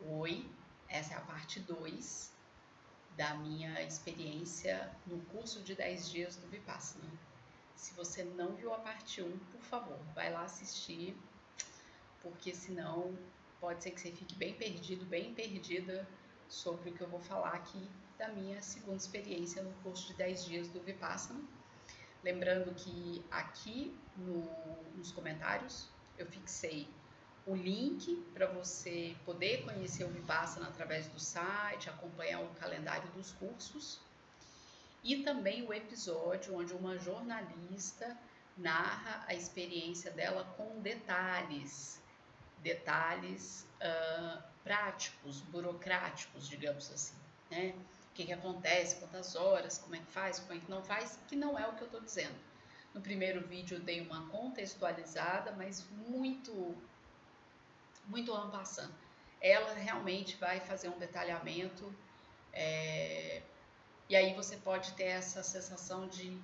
Oi, essa é a parte 2 da minha experiência no curso de 10 dias do Vipassana. Se você não viu a parte 1, por favor, vai lá assistir, porque senão pode ser que você fique bem perdido, bem perdida sobre o que eu vou falar aqui da minha segunda experiência no curso de 10 dias do Vipassana. Lembrando que aqui nos comentários eu fixei o link para você poder conhecer o Vipassana através do site, acompanhar o calendário dos cursos e também o episódio onde uma jornalista narra a experiência dela com detalhes práticos, burocráticos, digamos assim, né? O que acontece, quantas horas, como é que faz, como é que não faz, que não é o que eu estou dizendo. No primeiro vídeo eu dei uma contextualizada, mas muito en passant. Ela realmente vai fazer um detalhamento e aí você pode ter essa sensação de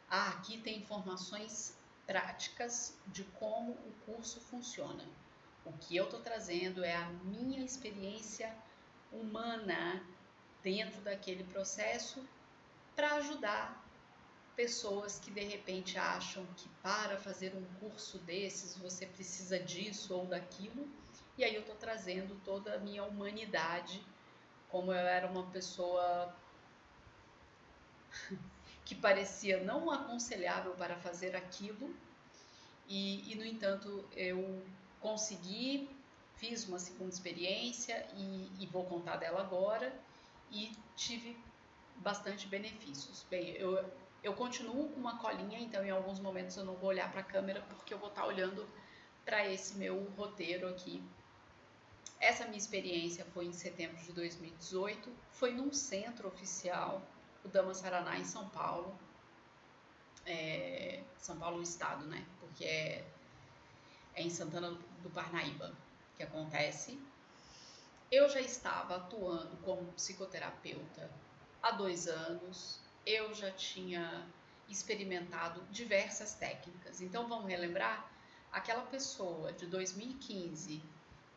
aqui tem informações práticas de como o curso funciona. O que eu estou trazendo é a minha experiência humana dentro daquele processo para ajudar pessoas que de repente acham que para fazer um curso desses você precisa disso ou daquilo. E aí eu estou trazendo toda a minha humanidade, como eu era uma pessoa que parecia não aconselhável para fazer aquilo, e no entanto eu consegui, fiz uma segunda experiência e vou contar dela agora, e tive bastante benefícios. Bem, eu continuo com uma colinha, então em alguns momentos eu não vou olhar para a câmera porque eu vou estar olhando para esse meu roteiro aqui. Essa minha experiência foi em setembro de 2018, foi num centro oficial, o Dhammasarana em São Paulo, São Paulo estado, né? Porque é em Santana do Parnaíba que acontece. Eu já estava atuando como psicoterapeuta há 2 anos, eu já tinha experimentado diversas técnicas. Então vamos relembrar aquela pessoa de 2015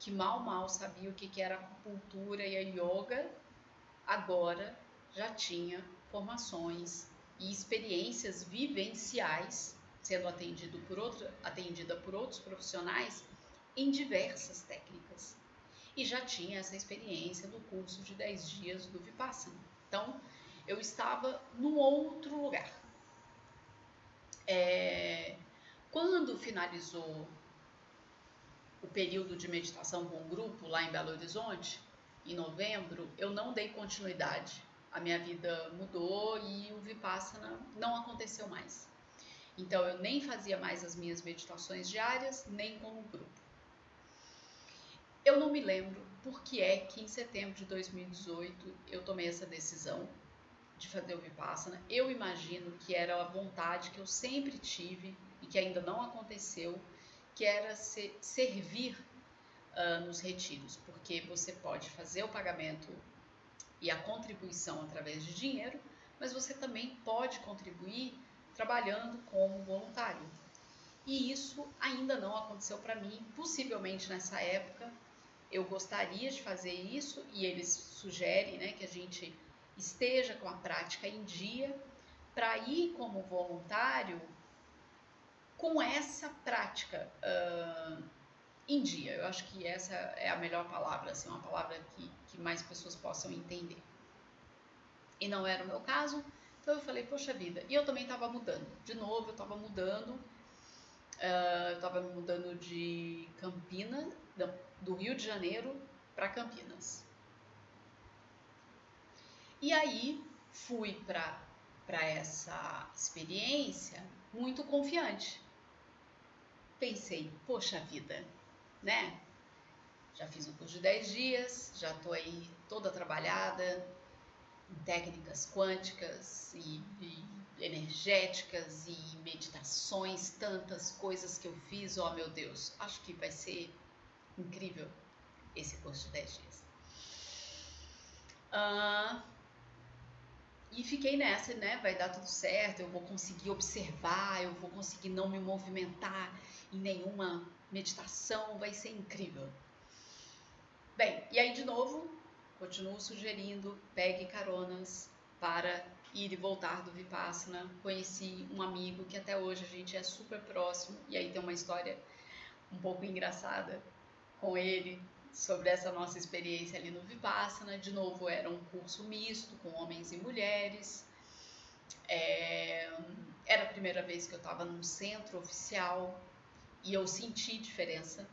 que mal sabia o que era a acupuntura e a yoga, agora já tinha formações e experiências vivenciais, sendo atendida por outros profissionais em diversas técnicas. E já tinha essa experiência do curso de 10 dias do Vipassana. Então, eu estava num outro lugar. Quando finalizou o período de meditação com o grupo lá em Belo Horizonte, em novembro, eu não dei continuidade. A minha vida mudou e o Vipassana não aconteceu mais. Então, eu nem fazia mais as minhas meditações diárias, nem com o grupo. Eu não me lembro por que é que em setembro de 2018 eu tomei essa decisão de fazer o Vipassana. Eu imagino que era a vontade que eu sempre tive e que ainda não aconteceu, que era servir nos retiros, porque você pode fazer o pagamento e a contribuição através de dinheiro, mas você também pode contribuir trabalhando como voluntário. E isso ainda não aconteceu para mim, possivelmente nessa época. Eu gostaria de fazer isso e eles sugerem, né, que a gente esteja com a prática em dia para ir como voluntário com essa prática em dia. Eu acho que essa é a melhor palavra, assim, uma palavra que mais pessoas possam entender. E não era o meu caso, então eu falei, poxa vida. E eu também estava mudando. De novo, eu estava mudando. Eu estava mudando de Campinas, do Rio de Janeiro para Campinas. E aí fui para essa experiência muito confiante. Pensei, poxa vida, né? Já fiz um curso de 10 dias, já estou aí toda trabalhada em técnicas quânticas e energéticas e meditações, tantas coisas que eu fiz, oh meu Deus, acho que vai ser incrível esse curso de 10 dias. E fiquei nessa, né? Vai dar tudo certo, eu vou conseguir observar, eu vou conseguir não me movimentar em nenhuma meditação, vai ser incrível. Bem, e aí de novo, continuo sugerindo, pegue caronas para ir e voltar do Vipassana. Conheci um amigo que até hoje a gente é super próximo, e aí tem uma história um pouco engraçada com ele sobre essa nossa experiência ali no Vipassana. De novo, era um curso misto com homens e mulheres. Era a primeira vez que eu estava num centro oficial e eu senti diferença.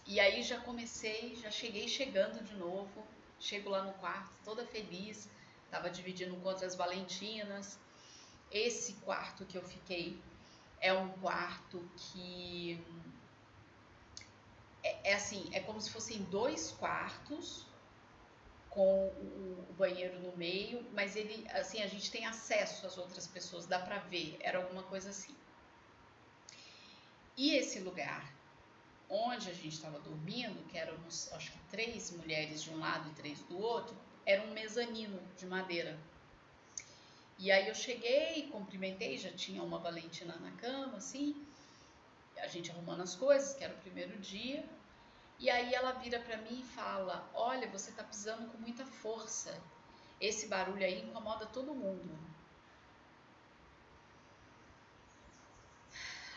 E aí já cheguei chegando de novo, chego lá no quarto toda feliz, estava dividindo com outras valentinas. Esse quarto que eu fiquei é um quarto que é assim, é como se fossem 2 quartos com o banheiro no meio, mas ele, assim, a gente tem acesso às outras pessoas, dá pra ver, era alguma coisa assim. E esse lugar onde a gente estava dormindo, que éramos acho que 3 mulheres de um lado e 3 do outro, era um mezanino de madeira. E aí eu cheguei, cumprimentei, já tinha uma Valentina na cama, assim, a gente arrumando as coisas, que era o primeiro dia. E aí ela vira para mim e fala: olha, você tá pisando com muita força. Esse barulho aí incomoda todo mundo.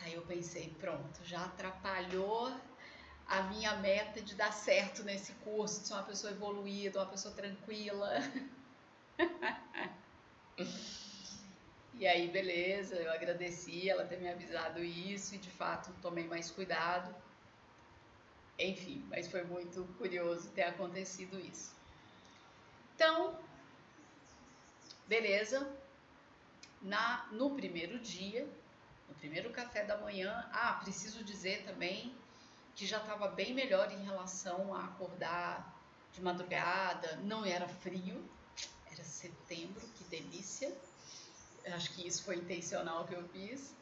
Aí eu pensei, pronto, já atrapalhou a minha meta de dar certo nesse curso, de ser uma pessoa evoluída, uma pessoa tranquila. E aí, beleza, eu agradeci ela ter me avisado isso e de fato tomei mais cuidado. Enfim, mas foi muito curioso ter acontecido isso. Então, beleza. No primeiro dia, no primeiro café da manhã, preciso dizer também que já estava bem melhor em relação a acordar de madrugada, não era frio, era setembro, que delícia. Acho que isso foi intencional que eu fiz.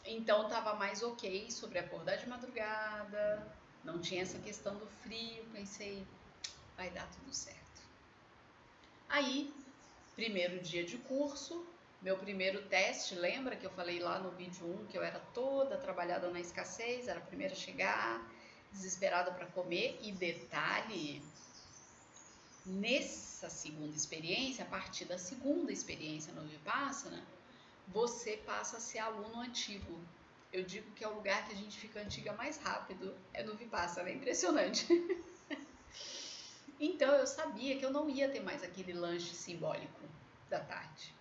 Então estava mais ok sobre acordar de madrugada, não tinha essa questão do frio, pensei, vai dar tudo certo. Aí, primeiro dia de curso, meu primeiro teste, lembra que eu falei lá no vídeo 1 que eu era toda trabalhada na escassez, era a primeira a chegar, desesperada para comer, e detalhe, nessa segunda experiência, a partir da segunda experiência no Vipassana, você passa a ser aluno antigo. Eu digo que é o lugar que a gente fica antiga mais rápido, é no Vipassana, é impressionante. Então eu sabia que eu não ia ter mais aquele lanche simbólico da tarde,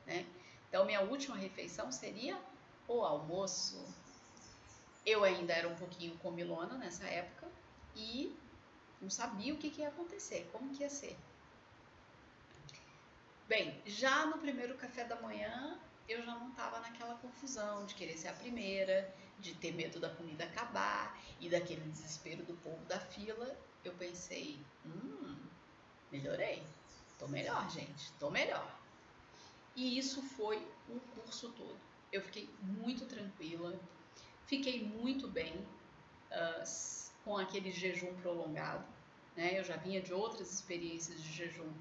né? Então minha última refeição seria o almoço. Eu ainda era um pouquinho comilona nessa época e não sabia o que ia acontecer, como que ia ser. Bem, já no primeiro café da manhã eu já não estava naquela confusão de querer ser a primeira, de ter medo da comida acabar e daquele desespero do povo da fila. Eu pensei, melhorei, tô melhor, gente, tô melhor. E isso foi o curso todo. Eu fiquei muito tranquila, fiquei muito bem com aquele jejum prolongado, né? Eu já vinha de outras experiências de jejum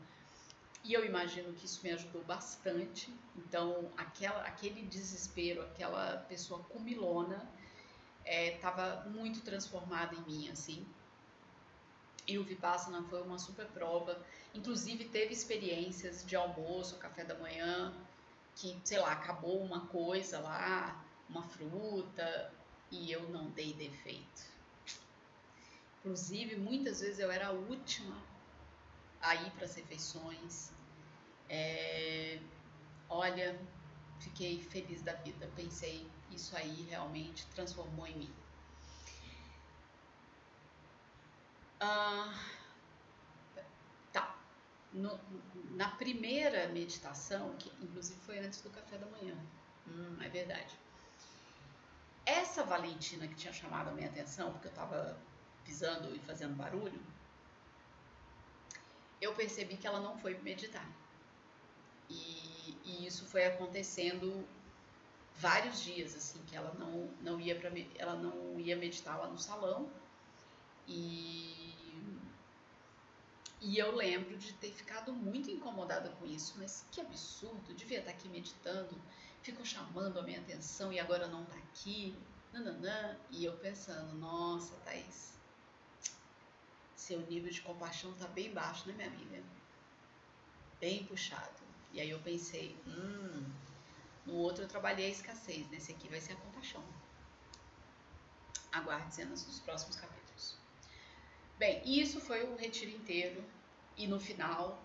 e eu imagino que isso me ajudou bastante. Então, aquele desespero, aquela pessoa comilona, estava muito transformada em mim, assim. E o Vipassana foi uma super prova. Inclusive, teve experiências de almoço, café da manhã, que, sei lá, acabou uma coisa lá, uma fruta, e eu não dei defeito. Inclusive, muitas vezes eu era a última a ir para as refeições. Olha, fiquei feliz da vida. Pensei, isso aí realmente transformou em mim. Tá. Na primeira meditação, que inclusive foi antes do café da manhã, é verdade. Essa Valentina que tinha chamado a minha atenção, porque eu estava pisando e fazendo barulho, eu percebi que ela não foi meditar. E isso foi acontecendo vários dias, assim, que ela não ia meditar lá no salão. E eu lembro de ter ficado muito incomodada com isso, mas que absurdo, devia estar aqui meditando, ficou chamando a minha atenção e agora não está aqui. nananã. E eu pensando, nossa, Thaís, seu nível de compaixão tá bem baixo, né, minha amiga? Bem puxado. E aí eu pensei, no outro eu trabalhei a escassez, nesse aqui vai ser a compaixão. Aguarde cenas dos próximos capítulos. Bem, isso foi o retiro inteiro. E no final,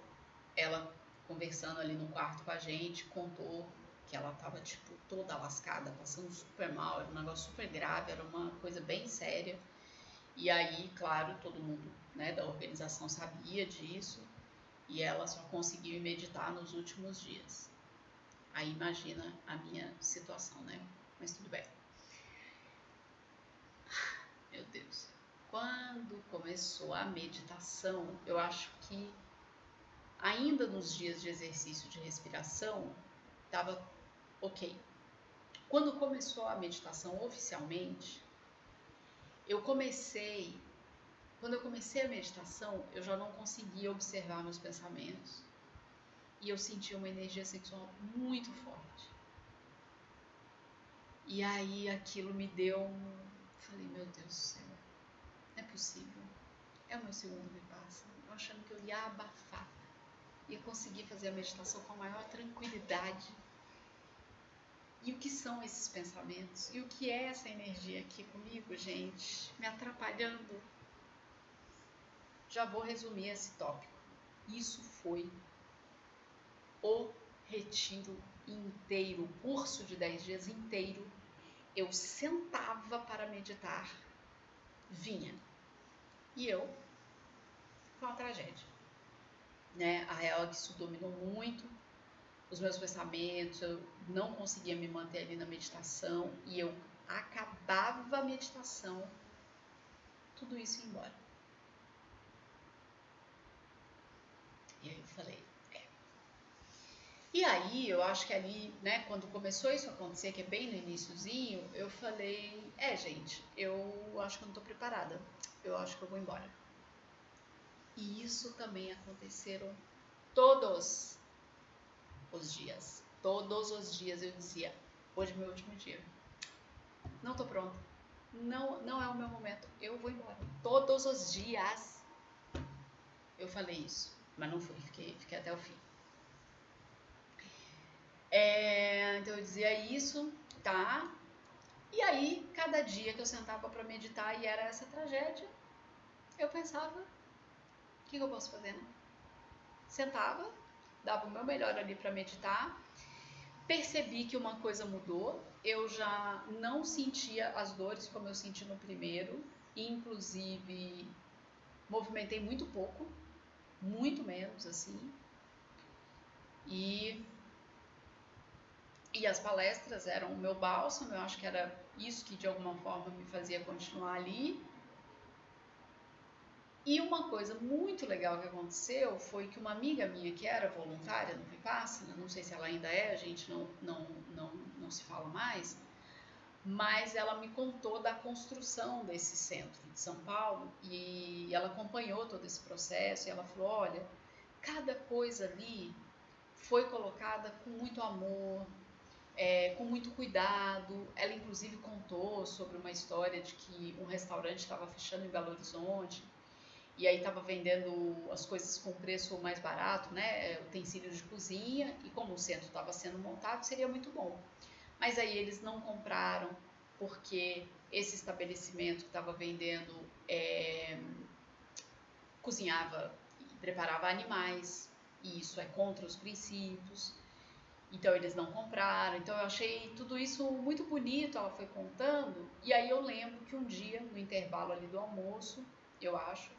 ela conversando ali no quarto com a gente, contou que ela tava, tipo, toda lascada, passando super mal, era um negócio super grave, era uma coisa bem séria. E aí, claro, todo mundo, né, da organização sabia disso, e ela só conseguiu meditar nos últimos dias. Aí imagina a minha situação, né? Mas tudo bem. Meu Deus. Quando começou a meditação, eu acho que ainda nos dias de exercício de respiração, estava ok. Quando começou a meditação oficialmente, quando eu comecei a meditação, eu já não conseguia observar meus pensamentos e eu sentia uma energia sexual muito forte. E aí aquilo me deu falei, meu Deus do céu, não é possível. É o meu segundo Vipassana. Eu achando que eu ia abafar, ia conseguir fazer a meditação com a maior tranquilidade. E o que são esses pensamentos? E o que é essa energia aqui comigo, gente? Me atrapalhando. Já vou resumir esse tópico. Isso foi o retiro inteiro, o curso de 10 dias inteiro. Eu sentava para meditar, vinha. E eu, foi uma tragédia. Né? A real é que isso dominou muito os meus pensamentos, eu não conseguia me manter ali na meditação e eu acabava a meditação, tudo isso ia embora. E aí eu falei, E aí eu acho que ali, né, quando começou isso a acontecer, que é bem no iniciozinho, eu falei, gente, eu acho que eu não tô preparada, eu acho que eu vou embora. E isso também aconteceram todos os dias. Todos os dias eu dizia, hoje é meu último dia. Não tô pronta. Não é o meu momento. Eu vou embora. Todos os dias eu falei isso. Mas não fui, fiquei até o fim. Então eu dizia isso, tá? E aí, cada dia que eu sentava para meditar e era essa tragédia, eu pensava, o que eu posso fazer, né? Sentava, dava o meu melhor ali para meditar, percebi que uma coisa mudou, eu já não sentia as dores como eu senti no primeiro, inclusive movimentei muito pouco, muito menos assim, e as palestras eram o meu bálsamo, eu acho que era isso que de alguma forma me fazia continuar ali. E uma coisa muito legal que aconteceu foi que uma amiga minha que era voluntária no Vipassana, não sei se ela ainda é, a gente não se fala mais, mas ela me contou da construção desse centro de São Paulo e ela acompanhou todo esse processo e ela falou, olha, cada coisa ali foi colocada com muito amor, com muito cuidado. Ela inclusive contou sobre uma história de que um restaurante estava fechando em Belo Horizonte e aí estava vendendo as coisas com preço mais barato, né, utensílios de cozinha, e como o centro estava sendo montado, seria muito bom. Mas aí eles não compraram, porque esse estabelecimento que estava vendendo cozinhava e preparava animais, e isso é contra os princípios, então eles não compraram. Então eu achei tudo isso muito bonito, ela foi contando, e aí eu lembro que um dia, no intervalo ali do almoço, eu acho,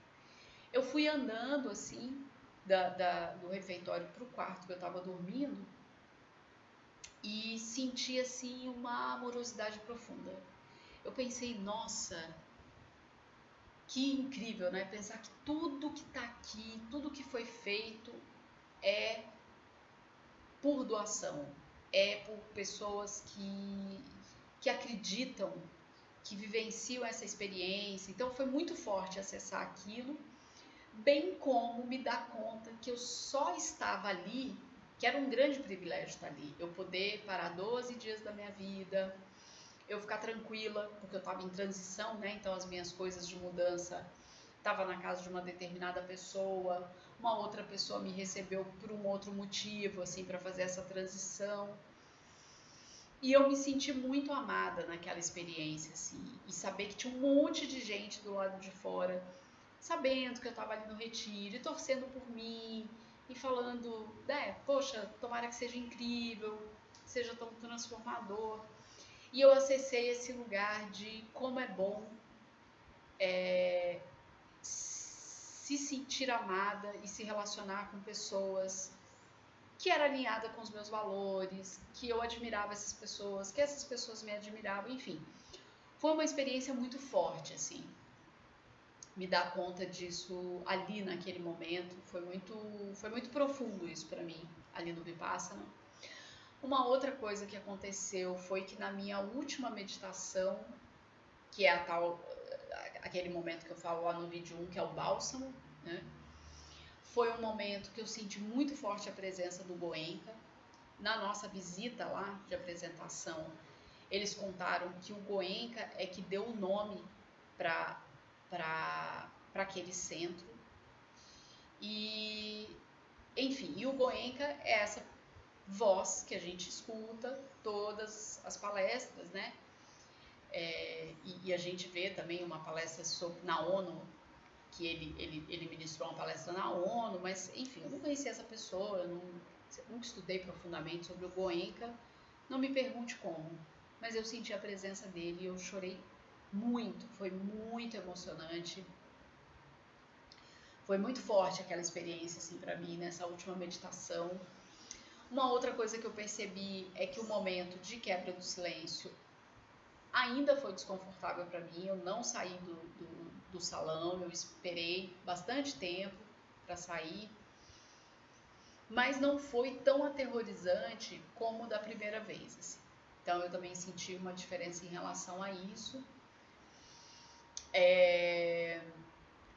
eu fui andando assim do refeitório para o quarto que eu estava dormindo e senti assim uma amorosidade profunda. Eu pensei, nossa, que incrível, né? Pensar que tudo que está aqui, tudo que foi feito é por doação, é por pessoas que acreditam, que vivenciam essa experiência. Então foi muito forte acessar aquilo, bem como me dar conta que eu só estava ali, que era um grande privilégio estar ali, eu poder parar 12 dias da minha vida, eu ficar tranquila, porque eu estava em transição, né? Então as minhas coisas de mudança estava na casa de uma determinada pessoa, uma outra pessoa me recebeu por um outro motivo, assim, para fazer essa transição. E eu me senti muito amada naquela experiência, assim, e saber que tinha um monte de gente do lado de fora, sabendo que eu estava ali no retiro, e torcendo por mim, e falando, poxa, tomara que seja incrível, seja tão transformador. E eu acessei esse lugar de como é bom se sentir amada e se relacionar com pessoas que era alinhada com os meus valores, que eu admirava essas pessoas, que essas pessoas me admiravam, enfim. Foi uma experiência muito forte, assim. Me dar conta disso ali naquele momento, foi muito profundo isso para mim, ali no Vipassana. Uma outra coisa que aconteceu foi que na minha última meditação, que é aquele momento que eu falo lá no vídeo 1, que é o bálsamo, né? Foi um momento que eu senti muito forte a presença do Goenka. Na nossa visita lá de apresentação, eles contaram que o Goenka é que deu o nome para aquele centro. E, enfim, e o Goenka é essa voz que a gente escuta todas as palestras, né? E a gente vê também uma palestra na ONU, que ele ministrou uma palestra na ONU, mas enfim, eu não conhecia essa pessoa, eu nunca estudei profundamente sobre o Goenka, não me pergunte como, mas eu senti a presença dele e eu chorei muito, foi muito emocionante, foi muito forte aquela experiência assim para mim nessa última meditação. Uma outra coisa que eu percebi é que o momento de quebra do silêncio ainda foi desconfortável para mim, eu não saí do salão, eu esperei bastante tempo para sair, mas não foi tão aterrorizante como da primeira vez. Assim. Então eu também senti uma diferença em relação a isso.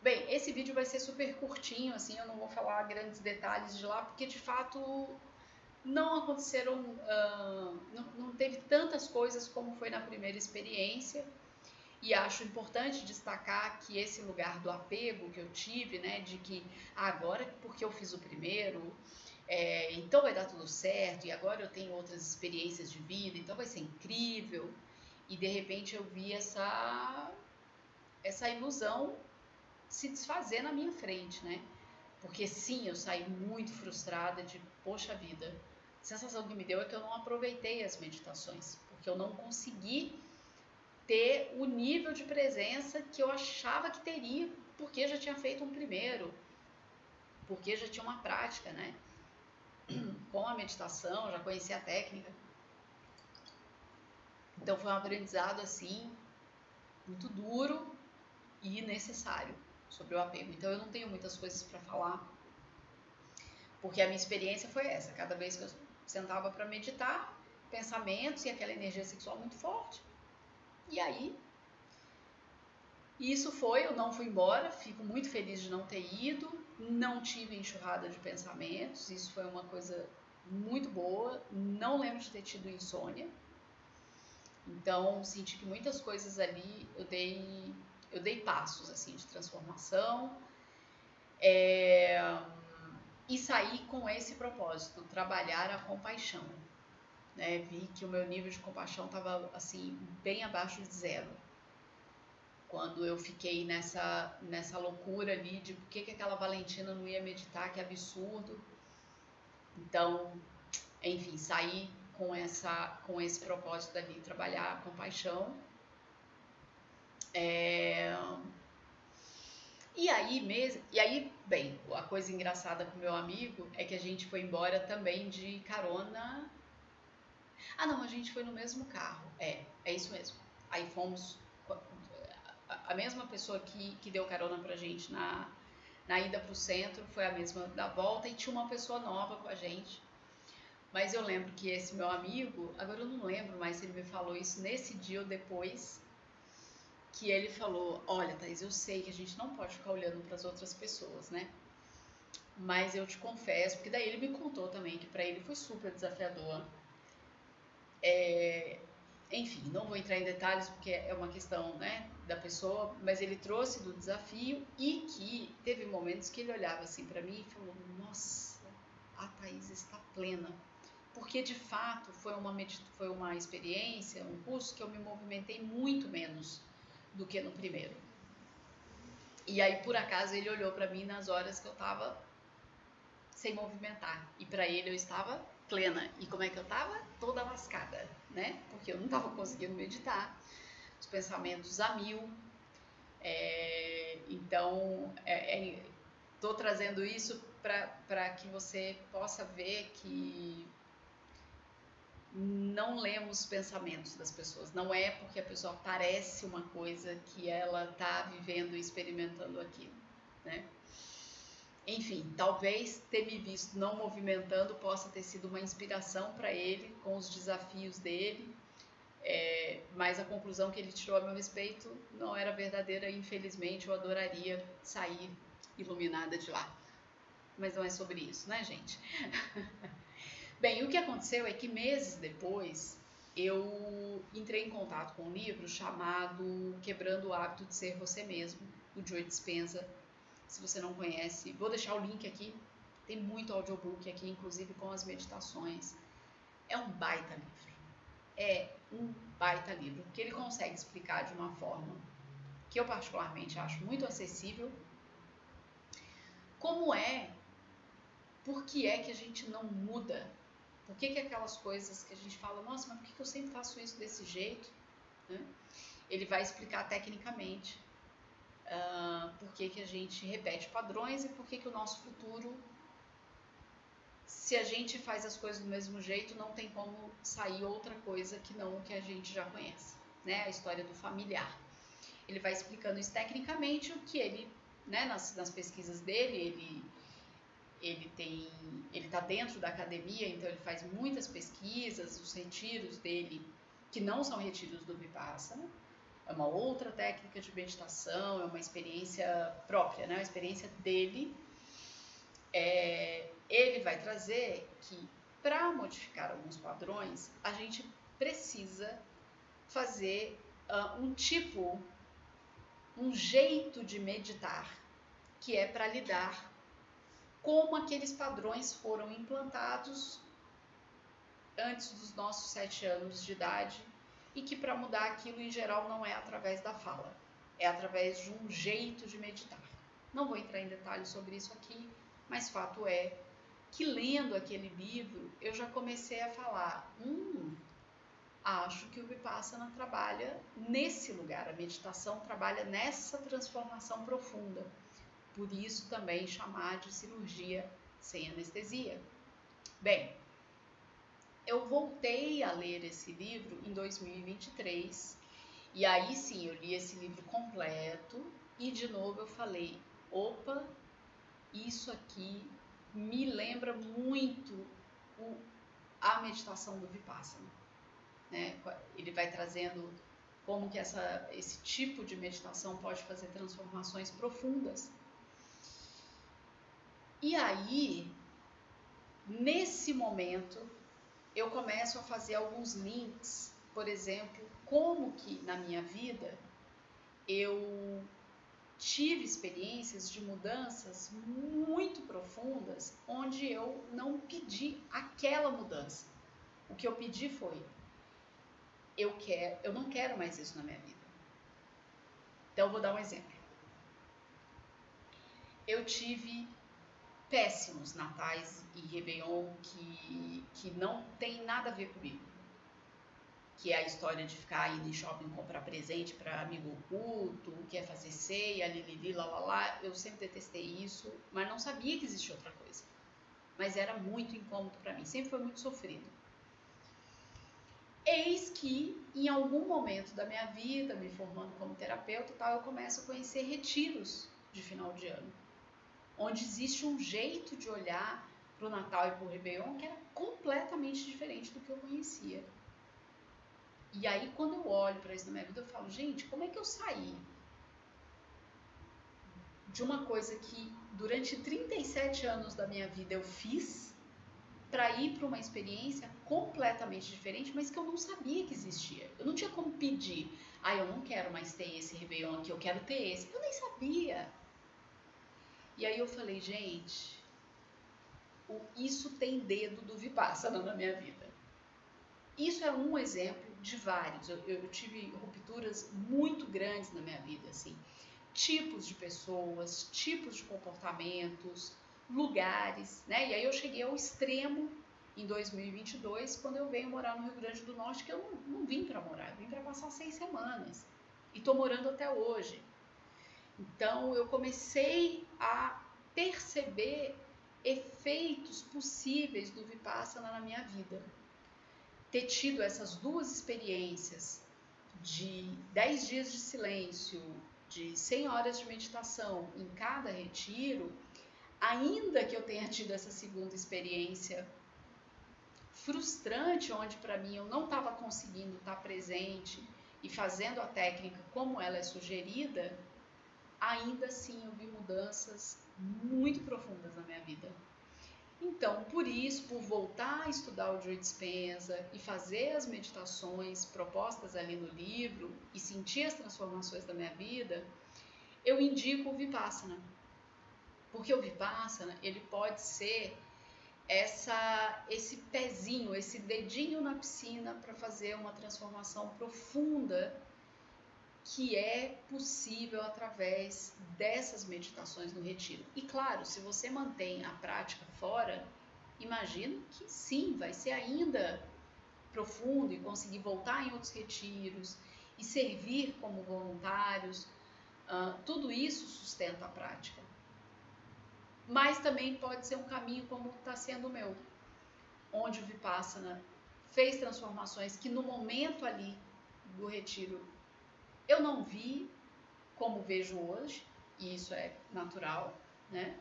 Bem, esse vídeo vai ser super curtinho, assim, eu não vou falar grandes detalhes de lá, porque de fato não aconteceram, não teve tantas coisas como foi na primeira experiência. E acho importante destacar que esse lugar do apego que eu tive, né, de que agora porque eu fiz o primeiro, então vai dar tudo certo, e agora eu tenho outras experiências de vida, então vai ser incrível. E de repente eu vi essa ilusão se desfazer na minha frente, né? Porque sim, eu saí muito frustrada de, poxa vida, a sensação que me deu é que eu não aproveitei as meditações, porque eu não consegui ter o nível de presença que eu achava que teria, porque já tinha feito um primeiro, porque já tinha uma prática, né? Com a meditação, já conhecia a técnica. Então foi um aprendizado assim, muito duro e necessário sobre o apego. Então eu não tenho muitas coisas para falar, porque a minha experiência foi essa. Cada vez que eu sentava para meditar, pensamentos e aquela energia sexual muito forte. E aí, isso foi, eu não fui embora, fico muito feliz de não ter ido, não tive enxurrada de pensamentos, isso foi uma coisa muito boa, não lembro de ter tido insônia, então senti que muitas coisas ali eu dei passos assim de transformação, e saí com esse propósito, trabalhar a compaixão, né? Vi que o meu nível de compaixão estava assim bem abaixo de zero. Quando eu fiquei nessa loucura ali de por que aquela Valentina não ia meditar, que absurdo. Então, enfim, saí com esse propósito ali, trabalhar a compaixão. E aí, bem, a coisa engraçada com meu amigo é que a gente foi embora também de carona. Ah, não, a gente foi no mesmo carro. É isso mesmo. Aí fomos a mesma pessoa que deu carona pra gente na ida pro centro, foi a mesma da volta, e tinha uma pessoa nova com a gente. Mas eu lembro que esse meu amigo, agora eu não lembro mais se ele me falou isso nesse dia ou depois, que ele falou, olha, Thaís, eu sei que a gente não pode ficar olhando para as outras pessoas, né? Mas eu te confesso, porque daí ele me contou também que para ele foi super desafiador Enfim, não vou entrar em detalhes porque é uma questão, né, da pessoa, mas ele trouxe do desafio e que teve momentos que ele olhava assim para mim e falou: nossa, a Thaís está plena. Porque de fato foi uma experiência, um curso que eu me movimentei muito menos do que no primeiro. E aí, por acaso, ele olhou para mim nas horas que eu estava sem movimentar. E para ele eu estava plena. E como é que eu estava? Toda lascada, né? Porque eu não estava conseguindo meditar, os pensamentos a mil. Então, estou trazendo isso para que você possa ver que não lemos os pensamentos das pessoas. Não é porque a pessoa parece uma coisa que ela está vivendo e experimentando aquilo, né? Enfim, talvez ter me visto não movimentando possa ter sido uma inspiração para ele, com os desafios dele, mas a conclusão que ele tirou a meu respeito não era verdadeira. Infelizmente, eu adoraria sair iluminada de lá. Mas não é sobre isso, né, gente? Bem, o que aconteceu é que meses depois eu entrei em contato com um livro chamado Quebrando o Hábito de Ser Você Mesmo, do Joe Dispenza. Se você não conhece, vou deixar o link aqui. Tem muito audiobook aqui, inclusive com as meditações. É um baita livro. É um baita livro, que ele consegue explicar de uma forma que eu particularmente acho muito acessível como por que é que a gente não muda? Por que aquelas coisas que a gente fala, nossa, mas por que eu sempre faço isso desse jeito? Né? Ele vai explicar tecnicamente por que a gente repete padrões e por que o nosso futuro, se a gente faz as coisas do mesmo jeito, não tem como sair outra coisa que não o que a gente já conhece, né? A história do familiar. Ele vai explicando isso tecnicamente, o que ele, né, nas pesquisas dele, ele está dentro da academia, então ele faz muitas pesquisas, os retiros dele, que não são retiros do Vipassana, é uma outra técnica de meditação, é uma experiência própria, né? Uma experiência dele. Ele vai trazer que para modificar alguns padrões, a gente precisa fazer um jeito de meditar, que é para lidar como aqueles padrões foram implantados antes dos nossos 7 anos de idade e que para mudar aquilo em geral não é através da fala, é através de um jeito de meditar. Não vou entrar em detalhes sobre isso aqui, mas fato é que lendo aquele livro eu já comecei a falar, acho que o Vipassana trabalha nesse lugar, a meditação trabalha nessa transformação profunda. Por isso também chamar de cirurgia sem anestesia. Bem, eu voltei a ler esse livro em 2023 e aí sim eu li esse livro completo e de novo eu falei, opa, isso aqui me lembra muito a meditação do Vipassana, né? Ele vai trazendo como que esse tipo de meditação pode fazer transformações profundas. E aí, nesse momento, eu começo a fazer alguns links, por exemplo, como que na minha vida eu tive experiências de mudanças muito profundas, onde eu não pedi aquela mudança. O que eu pedi foi, eu não quero mais isso na minha vida. Então, eu vou dar um exemplo. Eu tive péssimos natais e Réveillon que não tem nada a ver comigo. Que é a história de ficar indo em shopping comprar presente para amigo oculto, que é fazer ceia, lilili, lalala. Eu sempre detestei isso, mas não sabia que existia outra coisa. Mas era muito incômodo para mim, sempre foi muito sofrido. Eis que, em algum momento da minha vida, me formando como terapeuta e tal, eu começo a conhecer retiros de final de ano, onde existe um jeito de olhar para o Natal e para o Réveillon que era completamente diferente do que eu conhecia. E aí, quando eu olho para isso na minha vida, eu falo, gente, como é que eu saí de uma coisa que durante 37 anos da minha vida eu fiz para ir para uma experiência completamente diferente, mas que eu não sabia que existia. Eu não tinha como pedir, eu não quero mais ter esse Réveillon aqui, eu quero ter esse. Eu nem sabia. E aí eu falei, gente, isso tem dedo do Vipassana na minha vida. Isso é um exemplo de vários. Eu tive rupturas muito grandes na minha vida, assim. Tipos de pessoas, tipos de comportamentos, lugares, né? E aí eu cheguei ao extremo em 2022, quando eu venho morar no Rio Grande do Norte, que eu não vim para morar, eu vim para passar 6 semanas. E tô morando até hoje. Então eu comecei a perceber efeitos possíveis do Vipassana na minha vida. Ter tido essas duas experiências de 10 dias de silêncio, de 100 horas de meditação em cada retiro, ainda que eu tenha tido essa segunda experiência frustrante, onde para mim eu não estava conseguindo estar presente e fazendo a técnica como ela é sugerida, ainda assim eu vi mudanças muito profundas na minha vida. Então, por isso, por voltar a estudar o Joe Dispenza e fazer as meditações propostas ali no livro e sentir as transformações da minha vida, eu indico o Vipassana. Porque o Vipassana, ele pode ser esse pezinho, esse dedinho na piscina para fazer uma transformação profunda que é possível através dessas meditações no retiro. E claro, se você mantém a prática fora, imagino que sim, vai ser ainda profundo e conseguir voltar em outros retiros e servir como voluntários. Tudo isso sustenta a prática. Mas também pode ser um caminho como está sendo o meu, onde o Vipassana fez transformações que no momento ali do retiro eu não vi como vejo hoje, e isso é natural, né?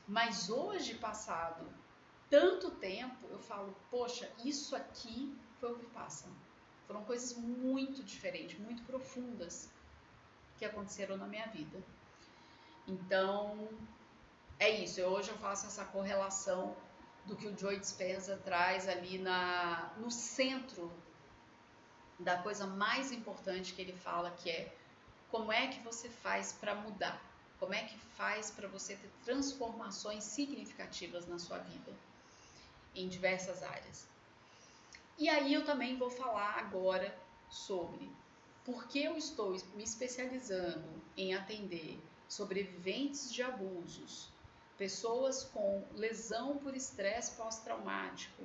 Mas hoje, passado tanto tempo, eu falo, poxa, isso aqui foi o Vipassana. Foram coisas muito diferentes, muito profundas que aconteceram na minha vida. Então, é isso. Hoje eu faço essa correlação do que o Joe Dispenza traz ali no centro da coisa mais importante que ele fala, que é como é que você faz para mudar? Como é que faz para você ter transformações significativas na sua vida, em diversas áreas? E aí eu também vou falar agora sobre por que eu estou me especializando em atender sobreviventes de abusos, pessoas com lesão por estresse pós-traumático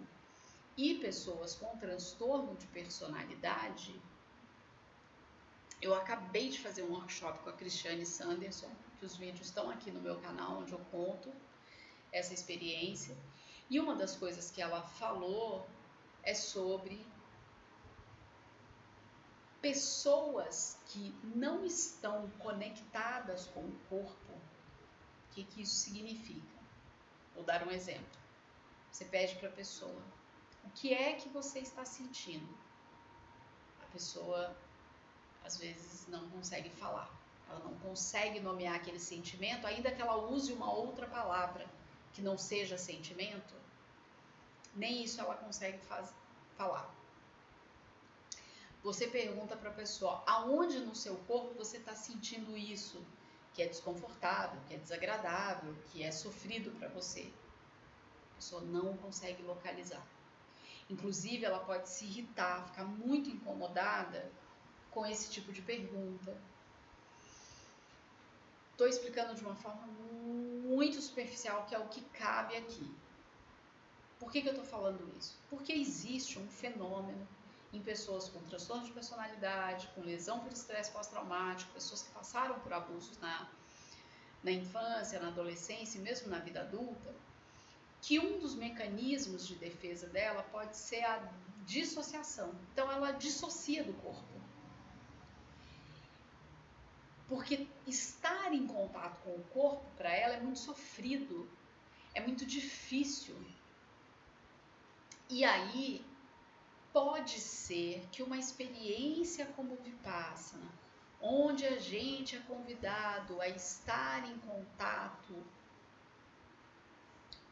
e pessoas com transtorno de personalidade. Eu acabei de fazer um workshop com a Cristiane Sanderson, que os vídeos estão aqui no meu canal, onde eu conto essa experiência. E uma das coisas que ela falou é sobre pessoas que não estão conectadas com o corpo. O que isso significa? Vou dar um exemplo. Você pede para a pessoa, o que é que você está sentindo? A pessoa às vezes não consegue falar, ela não consegue nomear aquele sentimento, ainda que ela use uma outra palavra que não seja sentimento, nem isso ela consegue falar. Você pergunta para a pessoa, aonde no seu corpo você está sentindo isso, que é desconfortável, que é desagradável, que é sofrido para você? A pessoa não consegue localizar. Inclusive, ela pode se irritar, ficar muito incomodada com esse tipo de pergunta. Estou explicando de uma forma muito superficial, que é o que cabe aqui. Por que eu estou falando isso? Porque existe um fenômeno em pessoas com transtorno de personalidade, com lesão por estresse pós-traumático, pessoas que passaram por abusos na infância, na adolescência e mesmo na vida adulta, que um dos mecanismos de defesa dela pode ser a dissociação. Então, ela dissocia do corpo. Porque estar em contato com o corpo, para ela, é muito sofrido, é muito difícil. E aí, pode ser que uma experiência como o Vipassana, onde a gente é convidado a estar em contato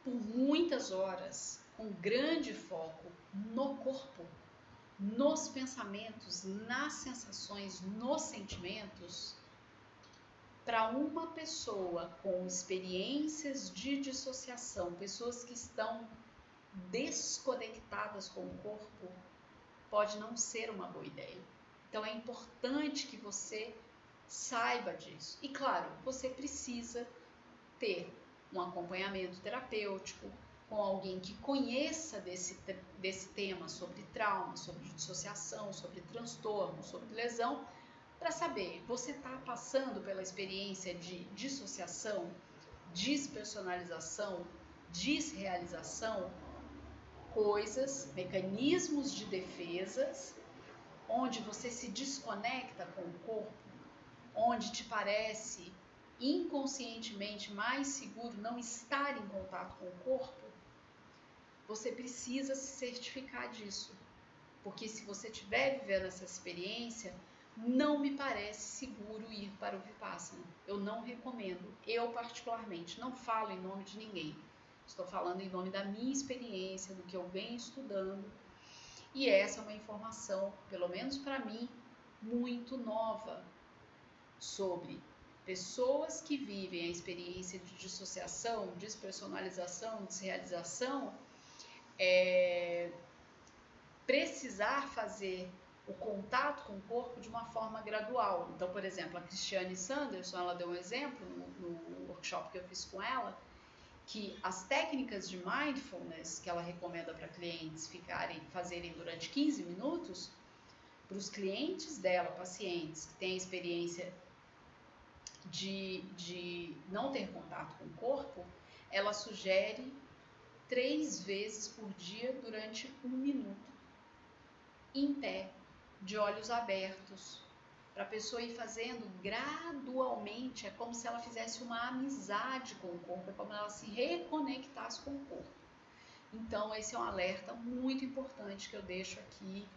por muitas horas um grande foco no corpo, nos pensamentos, nas sensações, nos sentimentos, para uma pessoa com experiências de dissociação, pessoas que estão desconectadas com o corpo, pode não ser uma boa ideia. Então é importante que você saiba disso. E claro, você precisa ter um acompanhamento terapêutico com alguém que conheça desse tema sobre trauma, sobre dissociação, sobre transtorno, sobre lesão, para saber, você está passando pela experiência de dissociação, despersonalização, desrealização, coisas, mecanismos de defesas, onde você se desconecta com o corpo, onde te parece inconscientemente mais seguro não estar em contato com o corpo, você precisa se certificar disso. Porque se você estiver vivendo essa experiência, não me parece seguro ir para o Vipassana. Eu não recomendo. Eu, particularmente, não falo em nome de ninguém. Estou falando em nome da minha experiência, do que eu venho estudando. E essa é uma informação, pelo menos para mim, muito nova sobre pessoas que vivem a experiência de dissociação, despersonalização, desrealização, precisar fazer o contato com o corpo de uma forma gradual. Então, por exemplo, a Christiane Sanderson, ela deu um exemplo no workshop que eu fiz com ela, que as técnicas de mindfulness que ela recomenda para clientes fazerem durante 15 minutos, para os clientes dela, pacientes que têm a experiência de não ter contato com o corpo, ela sugere 3 vezes por dia durante 1 minuto, em pé, de olhos abertos, para a pessoa ir fazendo gradualmente. É como se ela fizesse uma amizade com o corpo, é como ela se reconectasse com o corpo. Então esse é um alerta muito importante que eu deixo aqui.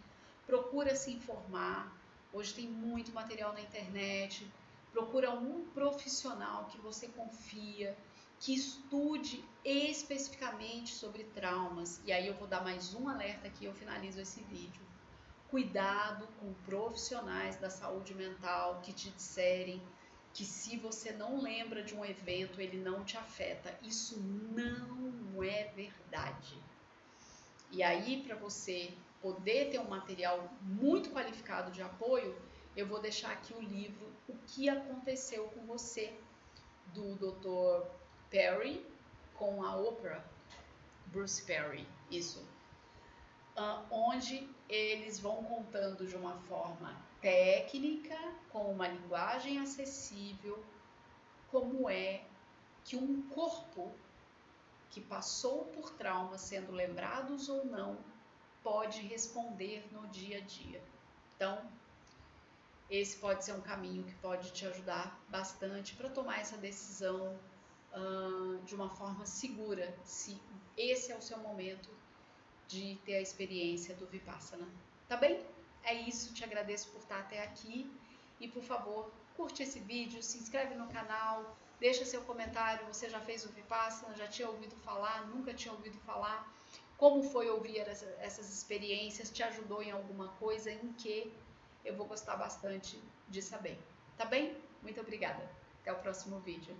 Procura se informar, hoje tem muito material na internet, procura um profissional que você confia, que estude especificamente sobre traumas. E aí eu vou dar mais um alerta aqui e eu finalizo esse vídeo. Cuidado com profissionais da saúde mental que te disserem que se você não lembra de um evento, ele não te afeta. Isso não é verdade. E aí, para você poder ter um material muito qualificado de apoio, eu vou deixar aqui o livro O que Aconteceu com Você, do Dr. Perry, com a Oprah, Bruce Perry, isso. Onde eles vão contando de uma forma técnica, com uma linguagem acessível, como é que um corpo que passou por traumas, sendo lembrados ou não, pode responder no dia a dia. Então, esse pode ser um caminho que pode te ajudar bastante para tomar essa decisão de uma forma segura, se esse é o seu momento de ter a experiência do Vipassana. Tá bem? É isso, te agradeço por estar até aqui e, por favor, curte esse vídeo, se inscreve no canal, deixa seu comentário, você já fez o Vipassana, já tinha ouvido falar, nunca tinha ouvido falar, como foi ouvir essas experiências, te ajudou em alguma coisa, em que eu vou gostar bastante de saber. Tá bem? Muito obrigada. Até o próximo vídeo.